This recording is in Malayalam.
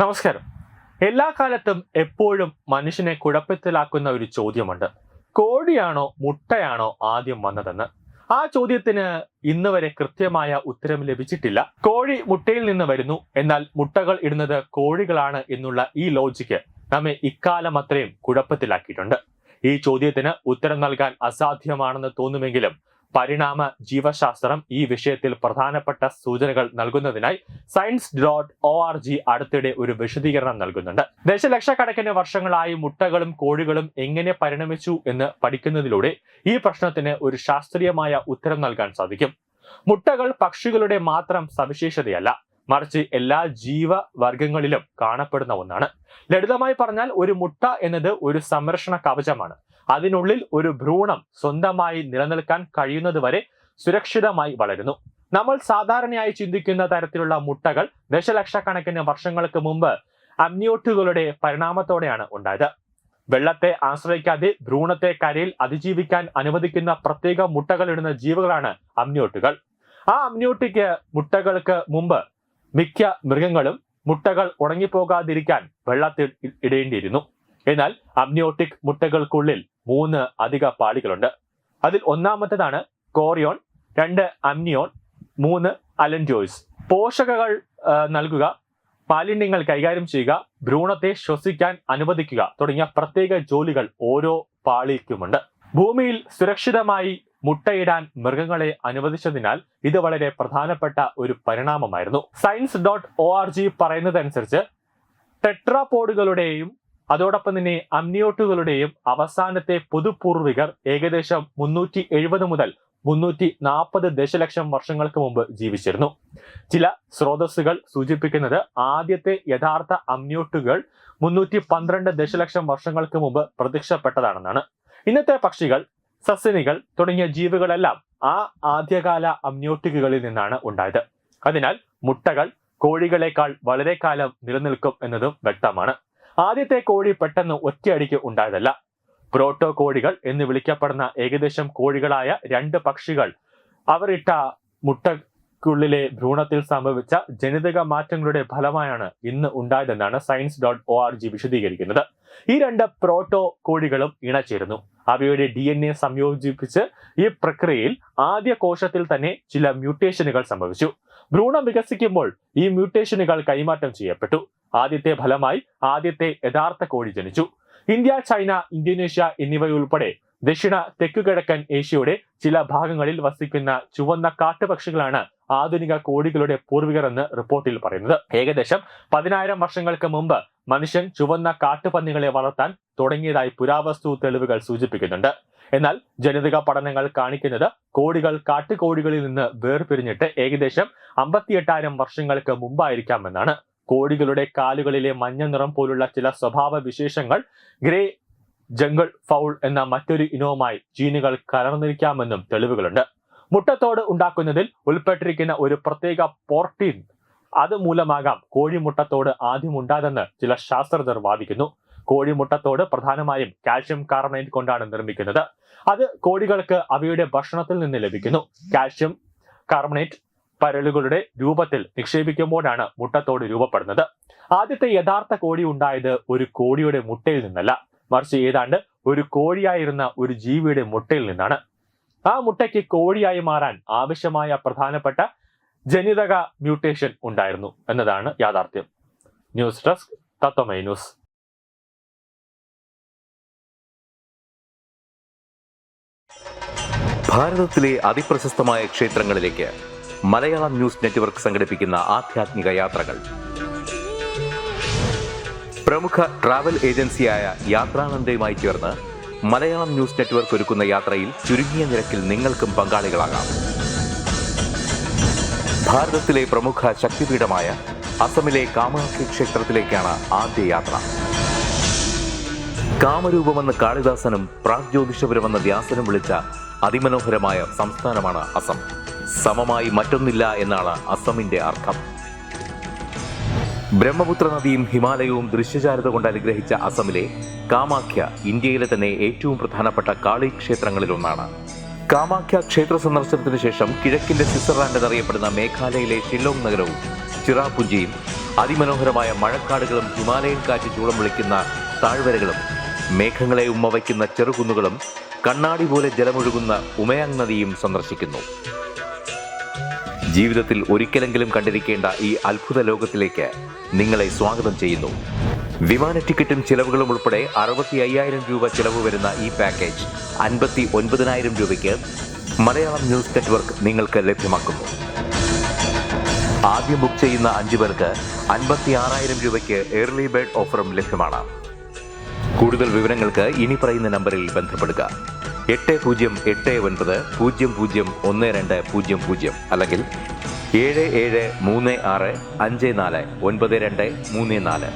നമസ്കാരം. എല്ലാ കാലത്തും എപ്പോഴും മനുഷ്യനെ കുഴപ്പത്തിലാക്കുന്ന ഒരു ചോദ്യമുണ്ട്. കോഴിയാണോ മുട്ടയാണോ ആദ്യം വന്നതെന്ന്. ആ ചോദ്യത്തിന് ഇന്ന് വരെ കൃത്യമായ ഉത്തരം ലഭിച്ചിട്ടില്ല. കോഴി മുട്ടയിൽ നിന്ന് വരുന്നു, എന്നാൽ മുട്ടകൾ ഇടുന്നത് കോഴികളാണ് എന്നുള്ള ഈ ലോജിക്ക് നമ്മെ ഇക്കാലം അത്രയും കുഴപ്പത്തിലാക്കിയിട്ടുണ്ട്. ഈ ചോദ്യത്തിന് ഉത്തരം നൽകാൻ അസാധ്യമാണെന്ന് തോന്നുമെങ്കിലും പരിണാമ ജീവശാസ്ത്രം ഈ വിഷയത്തിൽ പ്രധാനപ്പെട്ട സൂചനകൾ നൽകുന്നതിനായി science.org അടുത്തിടെ ഒരു വിശദീകരണം നൽകുന്നുണ്ട്. ദശലക്ഷക്കണക്കിന് വർഷങ്ങളായി മുട്ടകളും കോഴികളും എങ്ങനെ പരിണമിച്ചു എന്ന് പഠിക്കുന്നതിലൂടെ ഈ പ്രശ്നത്തിന് ഒരു ശാസ്ത്രീയമായ ഉത്തരം നൽകാൻ സാധിക്കും. മുട്ടകൾ പക്ഷികളുടെ മാത്രം സവിശേഷതയല്ല, മറിച്ച് എല്ലാ ജീവവർഗങ്ങളിലും കാണപ്പെടുന്ന ഒന്നാണ്. ലളിതമായി പറഞ്ഞാൽ ഒരു മുട്ട എന്നത് ഒരു സംരക്ഷണ കവചമാണ്. അതിനുള്ളിൽ ഒരു ഭ്രൂണം സ്വന്തമായി നിലനിൽക്കാൻ കഴിയുന്നതുവരെ സുരക്ഷിതമായി വളരുന്നു. നമ്മൾ സാധാരണയായി ചിന്തിക്കുന്ന തരത്തിലുള്ള മുട്ടകൾ ദശലക്ഷക്കണക്കിന് വർഷങ്ങൾക്ക് മുമ്പ് അമ്നിയോട്ടുകളുടെ പരിണാമത്തോടെയാണ് ഉണ്ടായത്. വെള്ളത്തെ ആശ്രയിക്കാതെ ഭ്രൂണത്തെ കരയിൽ അതിജീവിക്കാൻ അനുവദിക്കുന്ന പ്രത്യേക മുട്ടകൾ ഇടുന്ന ജീവികളാണ് അമ്നിയോട്ടുകൾ. ആ അമ്നിയോട്ടിക്ക് മുട്ടകൾക്ക് മുമ്പ് മിക്ക മൃഗങ്ങളും മുട്ടകൾ ഉണങ്ങിപ്പോകാതിരിക്കാൻ വെള്ളത്തിൽ ഇടേണ്ടിയിരുന്നു. എന്നാൽ അമ്നിയോട്ടിക് മുട്ടകൾക്കുള്ളിൽ 3 അധിക പാളികളുണ്ട്. അതിൽ ഒന്നാമത്തേതാണ് കോറിയോൺ, 2 അമ്നിയോൺ, 3 അലൻജോയ്സ്. പോഷകങ്ങൾ നൽകുക, മാലിന്യങ്ങൾ കൈകാര്യം ചെയ്യുക, ഭ്രൂണത്തെ ശ്വസിക്കാൻ അനുവദിക്കുക തുടങ്ങിയ പ്രത്യേക ജോലികൾ ഓരോ പാളിക്കുമുണ്ട്. ഭൂമിയിൽ സുരക്ഷിതമായി മുട്ടയിടാൻ മൃഗങ്ങളെ അനുവദിച്ചതിനാൽ ഇത് വളരെ പ്രധാനപ്പെട്ട ഒരു പരിണാമമായിരുന്നു. science.org പറയുന്നതനുസരിച്ച് ടെട്രാപോഡുകളുടെയും അതോടൊപ്പം തന്നെ അമ്നിയോട്ടുകളുടെയും അവസാനത്തെ പൊതുപൂർവികർ ഏകദേശം 370 മുതൽ 340 ദശലക്ഷം വർഷങ്ങൾക്ക് മുമ്പ് ജീവിച്ചിരുന്നു. ചില സ്രോതസ്സുകൾ സൂചിപ്പിക്കുന്നത് ആദ്യത്തെ യഥാർത്ഥ അമ്നിയോട്ടുകൾ 312 ദശലക്ഷം വർഷങ്ങൾക്ക് മുമ്പ് പ്രത്യക്ഷപ്പെട്ടതാണെന്നാണ്. ഇന്നത്തെ പക്ഷികൾ, സസ്തനികൾ തുടങ്ങിയ ജീവികളെല്ലാം ആ ആദ്യകാല അമ്നിയോട്ടുകളിൽ നിന്നാണ് ഉണ്ടായത്. അതിനാൽ മുട്ടകൾ കോഴികളെക്കാൾ വളരെ കാലം നിലനിൽക്കും എന്നതും വ്യക്തമാണ്. ആദ്യത്തെ കോഴി പെട്ടെന്ന് ഒറ്റയടിക്ക് ഉണ്ടായതല്ല. പ്രോട്ടോ കോഴികൾ എന്ന് വിളിക്കപ്പെടുന്ന ഏകദേശം കോഴികളായ 2 പക്ഷികൾ അവർ ഇട്ട മുട്ടക്കുള്ളിലെ ഭ്രൂണത്തിൽ സംഭവിച്ച ജനിതക മാറ്റങ്ങളുടെ ഫലമായാണ് ഇന്ന് ഉണ്ടായതെന്നാണ് science.org വിശദീകരിക്കുന്നത്. ഈ 2 പ്രോട്ടോ കോഴികളും ഇണചേരുന്നു. അവയുടെ DNA സംയോജിപ്പിച്ച് ഈ പ്രക്രിയയിൽ ആദ്യ കോശത്തിൽ തന്നെ ചില മ്യൂട്ടേഷനുകൾ സംഭവിച്ചു. ഭ്രൂണം വികസിക്കുമ്പോൾ ഈ മ്യൂട്ടേഷനുകൾ കൈമാറ്റം ചെയ്യപ്പെട്ടു. ആദ്യത്തെ ഫലമായി ആദ്യത്തെ യഥാർത്ഥ കോഴി ജനിച്ചു. ഇന്ത്യ, ചൈന, ഇന്തോനേഷ്യ എന്നിവയുൾപ്പെടെ ദക്ഷിണ തെക്കുകിഴക്കൻ ഏഷ്യയുടെ ചില ഭാഗങ്ങളിൽ വസിക്കുന്ന ചുവന്ന കാട്ടുപക്ഷികളാണ് ആധുനിക കോഴികളുടെ പൂർവികർ എന്ന് റിപ്പോർട്ടിൽ പറയുന്നത്. ഏകദേശം 10,000 വർഷങ്ങൾക്ക് മുമ്പ് മനുഷ്യൻ ചുവന്ന കാട്ടുപന്നികളെ വളർത്താൻ തുടങ്ങിയതായി പുരാവസ്തു തെളിവുകൾ സൂചിപ്പിക്കുന്നുണ്ട്. എന്നാൽ ജനിതക പഠനങ്ങൾ കാണിക്കുന്നത് കോഴികൾ കാട്ടുകോഴികളിൽ നിന്ന് വേർപിരിഞ്ഞിട്ട് ഏകദേശം 58,000 വർഷങ്ങൾക്ക് മുമ്പായിരിക്കാമെന്നാണ്. കോഴികളുടെ കാലുകളിലെ മഞ്ഞ നിറം പോലുള്ള ചില സ്വഭാവ വിശേഷങ്ങൾ ഗ്രേ ജംഗിൾ ഫൗൾ എന്ന മറ്റൊരു ഇനവുമായി ജീനുകൾ കലർന്നിരിക്കാമെന്നും തെളിവുകളുണ്ട്. മുട്ടത്തോട് ഉണ്ടാക്കുന്നതിൽ ഉൾപ്പെട്ടിരിക്കുന്ന ഒരു പ്രത്യേക പ്രോട്ടീൻ അതുമൂലമാകാം കോഴിമുട്ടത്തോട് ആദ്യം ഉണ്ടായതെന്ന് ചില ശാസ്ത്രജ്ഞർ വാദിക്കുന്നു. കോഴിമുട്ടത്തോട് പ്രധാനമായും കാൽഷ്യം കാർബണേറ്റ് കൊണ്ടാണ് നിർമ്മിക്കുന്നത്. അത് കോഴികൾക്ക് അവയുടെ ഭക്ഷണത്തിൽ നിന്ന് ലഭിക്കുന്നു. കാൽഷ്യം കാർബണേറ്റ് പരലുകളുടെ രൂപത്തിൽ നിക്ഷേപിക്കുമ്പോഴാണ് മുട്ടത്തോട് രൂപപ്പെടുന്നത്. ആദ്യത്തെ യഥാർത്ഥ കോഴി ഉണ്ടായത് ഒരു കോഴിയുടെ മുട്ടയിൽ നിന്നല്ല, മറിച്ച് ഏതാണ്ട് ഒരു കോഴിയായിരുന്ന ഒരു ജീവിയുടെ മുട്ടയിൽ നിന്നാണ്. ആ മുട്ടയ്ക്ക് കോഴിയായി മാറാൻ ആവശ്യമായ പ്രധാനപ്പെട്ട ജനിതക മ്യൂട്ടേഷൻ ഉണ്ടായിരുന്നു എന്നതാണ് യാഥാർത്ഥ്യം. ന്യൂസ് ഡെസ്ക് തത്വമൈ ന്യൂസ്. ഭാരതത്തിലെ അതിപ്രശസ്തമായ ക്ഷേത്രങ്ങളിലേക്ക് മലയാളം ന്യൂസ് നെറ്റ്വർക്ക് സംഘടിപ്പിക്കുന്ന ആധ്യാത്മിക യാത്രകൾ. പ്രമുഖ ട്രാവൽ ഏജൻസിയായ യാത്രാനന്ദയുമായി ചേർന്ന് മലയാളം ന്യൂസ് നെറ്റ്വർക്ക് ഒരുക്കുന്ന യാത്രയിൽ ചുരുങ്ങിയ നിരക്കിൽ നിങ്ങൾക്കും പങ്കാളികളാകാം. ഭാരതത്തിലെ പ്രമുഖ ശക്തിപീഠമായ അസമിലെ കാമാഖ്യ ക്ഷേത്രത്തിലേക്കാണ് ആദ്യ യാത്ര. കാമരൂപമെന്ന് കാളിദാസനും പ്രാഗ്ജ്യോതിഷപുരമെന്ന വ്യാസനും വിളിച്ച അതിമനോഹരമായ സംസ്ഥാനമാണ് അസം. സമമായി മറ്റൊന്നില്ല എന്നാണ് അസമിന്റെ അർത്ഥം. ബ്രഹ്മപുത്ര നദിയും ഹിമാലയവും ദൃശ്യചാരുത കൊണ്ട് അനുഗ്രഹിച്ച അസമിലെ കാമാഖ്യ ഇന്ത്യയിലെ തന്നെ ഏറ്റവും പ്രധാനപ്പെട്ട കാളി ക്ഷേത്രങ്ങളിലൊന്നാണ്. കാമാഖ്യ ക്ഷേത്ര സന്ദർശനത്തിനു ശേഷം കിഴക്കിന്റെ സ്വിറ്റ്സർലാൻഡ് എന്നറിയപ്പെടുന്ന മേഘാലയയിലെ ഷില്ലോങ് നഗരവും ചിറാപുഞ്ചിയും അതിമനോഹരമായ മഴക്കാടുകളും ഹിമാലയൻ കാറ്റ് ചൂളം വിളിക്കുന്ന താഴ്വരകളും മേഘങ്ങളെ ഉമ്മവയ്ക്കുന്ന ചെറുകുന്നുകളും കണ്ണാടി പോലെ ജലമൊഴുകുന്ന ഉമയാങ് നദിയും സന്ദർശിക്കുന്നു. ജീവിതത്തിൽ ഒരിക്കലെങ്കിലും കണ്ടിരിക്കേണ്ട ഈ അത്ഭുത ലോകത്തിലേക്ക് നിങ്ങളെ സ്വാഗതം ചെയ്യുന്നു. വിമാന ടിക്കറ്റും ചിലവുകളും ഉൾപ്പെടെ 65,000 രൂപ ചിലവ് വരുന്ന ഈ പാക്കേജ് 59,000 രൂപയ്ക്ക് മലയാളം ന്യൂസ് നെറ്റ്വർക്ക് നിങ്ങൾക്ക് ലഭ്യമാക്കുന്നു. ആദ്യം ബുക്ക് ചെയ്യുന്ന 5 പേർക്ക് 56,000 രൂപയ്ക്ക് ഏർലി ബേർഡ് ഓഫറും ലഭ്യമാണ്. കൂടുതൽ വിവരങ്ങൾക്ക് ഇനി പറയുന്ന നമ്പറിൽ ബന്ധപ്പെടുക. 8089001200 അല്ലെങ്കിൽ 7736549234.